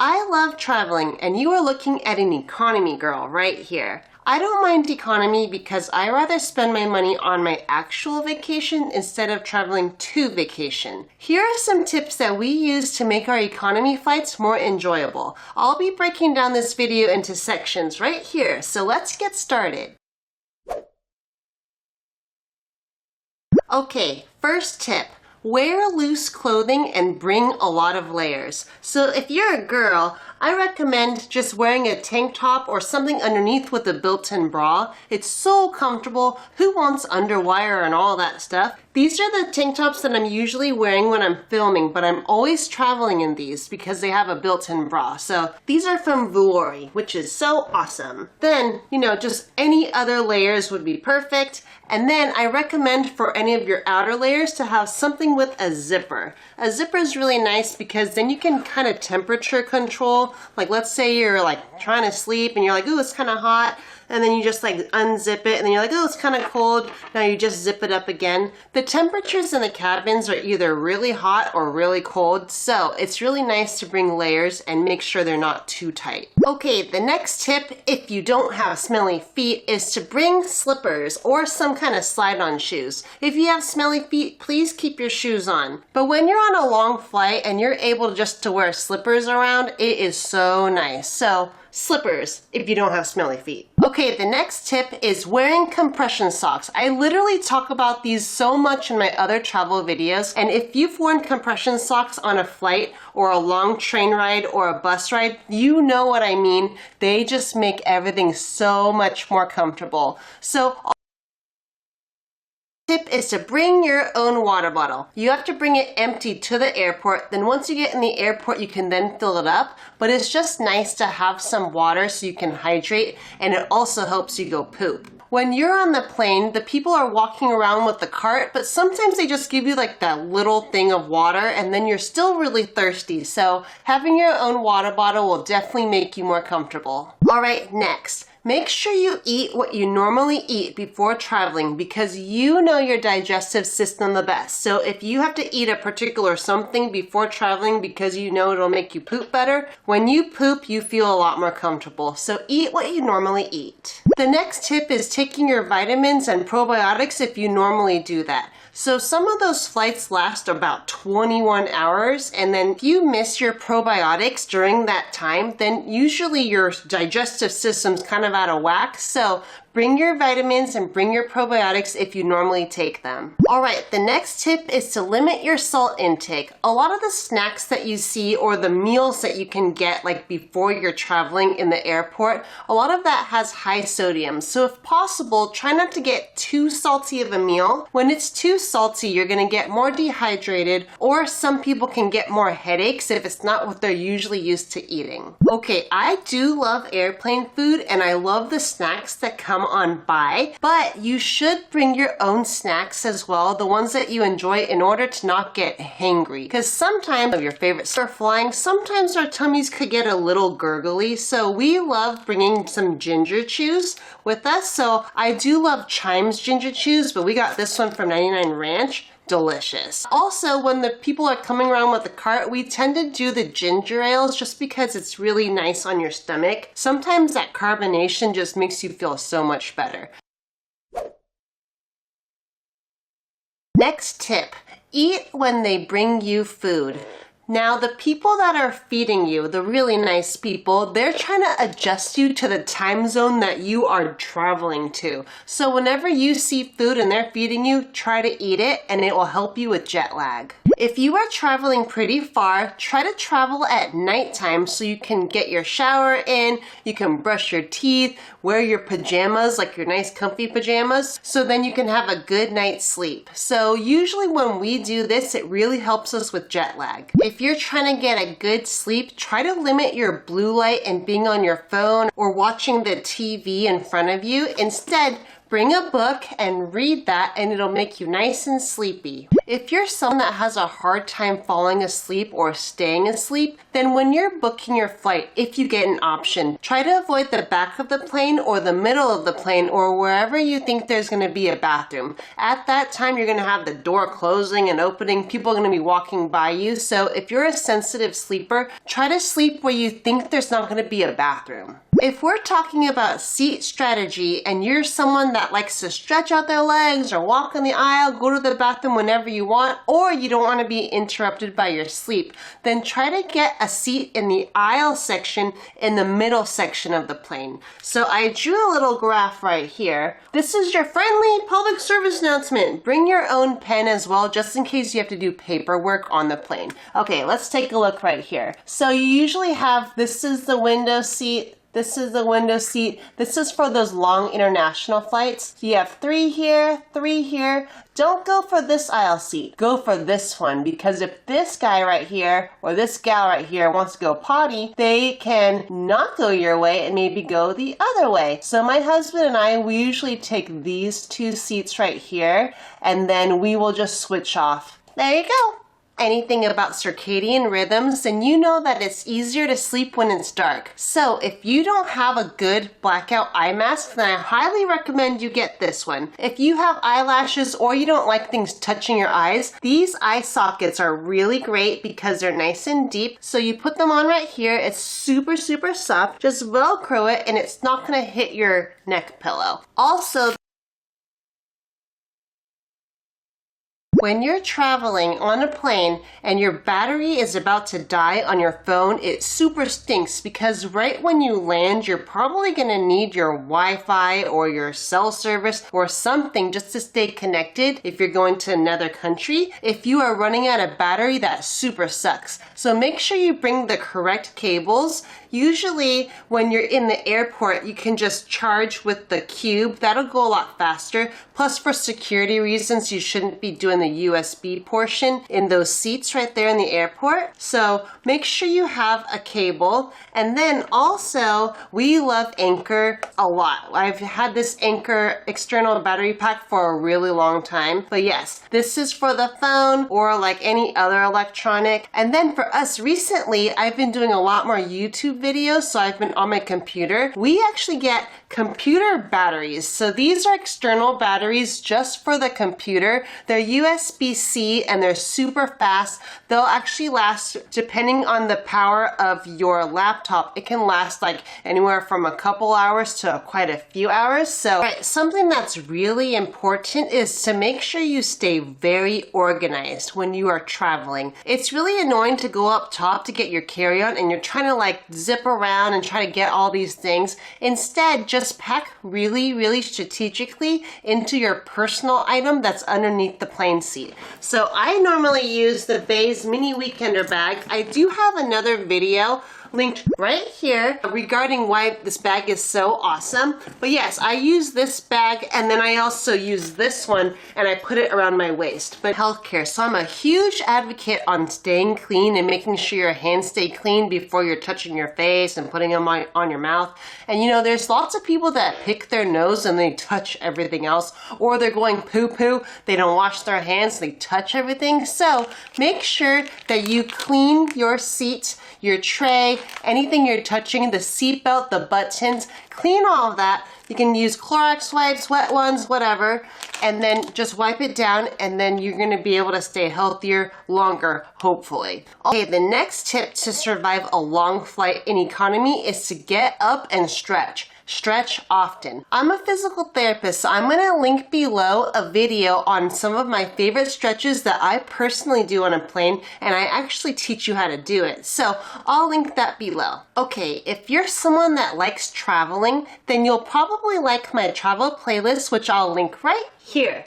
I love traveling, and you are looking at an economy girl right here. I don't mind economy because I rather spend my money on my actual vacation instead of traveling to vacation. Here are some tips that we use to make our economy flights more enjoyable. I'll be breaking down this video into sections right here, so let's get started. Okay, first tip. Wear loose clothing and bring a lot of layers. So if you're a girl, I recommend just wearing a tank top or something underneath with a built-in bra. It's so comfortable. Who wants underwire and all that stuff? These are the tank tops that I'm usually wearing when I'm filming, but I'm always traveling in these because they have a built-in bra. So these are from Vuori, which is so awesome. Then, just any other layers would be perfect. And then I recommend for any of your outer layers to have something with a zipper. A zipper is really nice because then you can kind of temperature control. Like let's say you're like trying to sleep and you're like, ooh, it's kind of hot. And then you just like unzip it and then you're like, oh, it's kind of cold. Now you just zip it up again. The temperatures in the cabins are either really hot or really cold. So it's really nice to bring layers and make sure they're not too tight. Okay, the next tip, if you don't have smelly feet, is to bring slippers or some kind of slide-on shoes. If you have smelly feet, please keep your shoes on. But when you're on a long flight and you're able just to wear slippers around, it is so nice. So slippers if you don't have smelly feet. Okay, the next tip is wearing compression socks. I literally talk about these so much in my other travel videos, and if you've worn compression socks on a flight or a long train ride or a bus ride, you know what I mean. They just make everything so much more comfortable. So tip is to bring your own water bottle. You have to bring it empty to the airport. Then once you get in the airport, you can then fill it up. But it's just nice to have some water so you can hydrate, and it also helps you go poop. When you're on the plane, the people are walking around with the cart, but sometimes they just give you like that little thing of water and then you're still really thirsty. So having your own water bottle will definitely make you more comfortable. All right, next. Make sure you eat what you normally eat before traveling because you know your digestive system the best. So if you have to eat a particular something before traveling because you know it'll make you poop better, when you poop, you feel a lot more comfortable. So eat what you normally eat. The next tip is taking your vitamins and probiotics if you normally do that. So some of those flights last about 21 hours, and then if you miss your probiotics during that time, then usually your digestive system's kind of out of whack. So bring your vitamins and bring your probiotics if you normally take them. All right, the next tip is to limit your salt intake. A lot of the snacks that you see or the meals that you can get like before you're traveling in the airport, a lot of that has high sodium. So if possible, try not to get too salty of a meal. When it's too salty, you're gonna get more dehydrated, or some people can get more headaches if it's not what they're usually used to eating. Okay, I do love airplane food and I love the snacks that come on by, but you should bring your own snacks as well, the ones that you enjoy, in order to not get hangry. Because sometimes of your favorites are flying, sometimes our tummies could get a little gurgly, so we love bringing some ginger chews with us. So I do love Chimes ginger chews, but we got this one from 99 Ranch. Delicious. Also, when the people are coming around with the cart, we tend to do the ginger ales just because it's really nice on your stomach. Sometimes that carbonation just makes you feel so much better. Next tip, eat when they bring you food. Now, the people that are feeding you, the really nice people, they're trying to adjust you to the time zone that you are traveling to. So whenever you see food and they're feeding you, try to eat it and it will help you with jet lag. If you are traveling pretty far, try to travel at nighttime so you can get your shower in, you can brush your teeth, wear your pajamas, like your nice comfy pajamas, so then you can have a good night's sleep. So usually when we do this, it really helps us with jet lag. If you're trying to get a good sleep, try to limit your blue light and being on your phone or watching the TV in front of you. Instead, Bring a book and read that, and it'll make you nice and sleepy. If you're someone that has a hard time falling asleep or staying asleep, then when you're booking your flight, if you get an option, try to avoid the back of the plane or the middle of the plane or wherever you think there's going to be a bathroom. At that time, you're going to have the door closing and opening. People are going to be walking by you. So if you're a sensitive sleeper, try to sleep where you think there's not going to be a bathroom. If we're talking about seat strategy and you're someone that likes to stretch out their legs or walk in the aisle, go to the bathroom whenever you want, or you don't want to be interrupted by your sleep, then try to get a seat in the aisle section in the middle section of the plane. So I drew a little graph right here. This is your friendly public service announcement. Bring your own pen as well, just in case you have to do paperwork on the plane. Okay, let's take a look right here. So you usually have, this is the window seat. This is the window seat. This is for those long international flights. You have 3 here, 3 here. Don't go for this aisle seat. Go for this one, because if this guy right here or this gal right here wants to go potty, they can not go your way and maybe go the other way. So my husband and I, we usually take these 2 seats right here, and then we will just switch off. There you go. Anything about circadian rhythms, then you know that it's easier to sleep when it's dark. So if you don't have a good blackout eye mask, then I highly recommend you get this one. If you have eyelashes or you don't like things touching your eyes, these eye sockets are really great because they're nice and deep. So you put them on right here. It's super, super soft. Just Velcro it and it's not gonna hit your neck pillow. Also, when you're traveling on a plane and your battery is about to die on your phone, it super stinks because right when you land, you're probably going to need your Wi-Fi or your cell service or something just to stay connected if you're going to another country. If you are running out of battery, that super sucks. So make sure you bring the correct cables. Usually when you're in the airport, you can just charge with the cube. That'll go a lot faster. Plus for security reasons, you shouldn't be doing the USB portion in those seats right there in the airport. So make sure you have a cable. And then also, we love Anker a lot. I've had this Anker external battery pack for a really long time. But yes, this is for the phone or like any other electronic. And then for us recently, I've been doing a lot more YouTube videos, so I've been on my computer. We actually get computer batteries. So these are external batteries just for the computer. They're USB-C and they're super fast. They'll actually last, depending on the power of your laptop, it can last like anywhere from a couple hours to quite a few hours. So something that's really important is to make sure you stay very organized when you are traveling. It's really annoying to go up top to get your carry-on and you're trying to like zip around and try to get all these things. Instead, just pack really, really strategically into your personal item that's underneath the plane seat. So I normally use the Béis Mini Weekender bag. I do have another video linked right here regarding why this bag is so awesome. But yes, I use this bag and then I also use this one and I put it around my waist. But healthcare, so I'm a huge advocate on staying clean and making sure your hands stay clean before you're touching your face and putting them on your mouth. And you know, there's lots of people that pick their nose and they touch everything else, or they're going poo-poo, they don't wash their hands, they touch everything. So make sure that you clean your seat, your tray, anything you're touching, the seat belt, the buttons, clean all of that. You can use Clorox wipes, wet ones, whatever, and then just wipe it down and then you're gonna be able to stay healthier longer, hopefully. Okay, the next tip to survive a long flight in economy is to get up and stretch. Stretch often. I'm a physical therapist, so I'm gonna link below a video on some of my favorite stretches that I personally do on a plane, and I actually teach you how to do it. So I'll link that below. Okay, if you're someone that likes traveling, then you'll probably like my travel playlist, which I'll link right here.